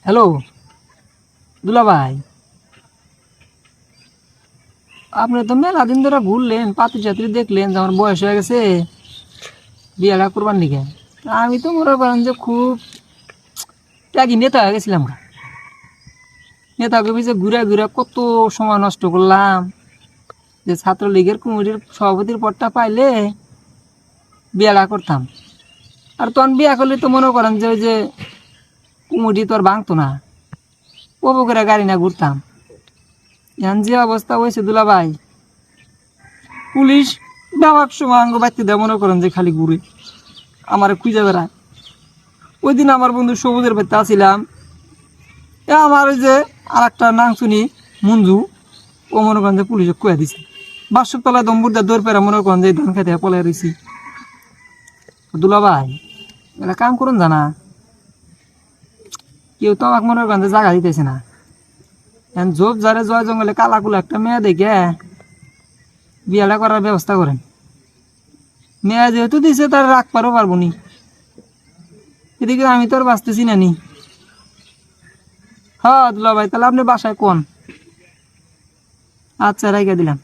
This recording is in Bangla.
হ্যালো দুলা ভাই, আপনি তো মেলা দিন ধরে ঘুরলেন, পাত্রী চাত্রী দেখলেন যে আমার বয়স হয়ে গেছে বিয়েটা করবার দিকে। আমি তো মনে করেন যে খুব ত্যাগী নেতা হয়ে গেছিলাম গা। নেতাকে পিছিয়ে ঘুরে ঘুরে কত সময় নষ্ট করলাম, যে ছাত্রলীগের কমিটির সভাপতির পদটা পাইলে বিয়েটা করতাম। আর তখন বিয়া করলে তো মনে করেন যে ওই যে কমিটি তো আর ভাঙতো না, ওপো করে গাড়ি না ঘুরতাম। এখন যে অবস্থা হয়েছে দুলা ভাই, পুলিশ দেওয়ার সময় আঙ্গ বাড়তে দেয় মনে করেন যে খালি ঘুরে আমার খুঁজে বেড়ায়। ওই দিন আমার বন্ধু সবুজের বাড়িতে আসছিলাম, আমার ওই যে আর একটা নাম শুনি মঞ্জু, ও মনে করেন যে পুলিশে কুয়া দিছে। বাসক তলায় দম্বুরদার দৌড় পেরা মনে করেন যে ধান খেতে পলাই রয়েছি। দুলা ভাই, এটা কাম করুন জানা, কেউ তো আমাকে মনে করেন যে জায়গা দিতেছে না। এখন জোপ যারে জয় জঙ্গলে কালাকুলা একটা মেয়ে দেখে বিয়াটা করার ব্যবস্থা করেন। মেয়ে যেহেতু দিছে তার রাখ পারবো নি, এদিকে আমি তো আর বাঁচতেছি না নি। হ্যাঁ দুলা ভাই, তাহলে আপনি বাসায় কোন? আচ্ছা, রাইখা দিলাম।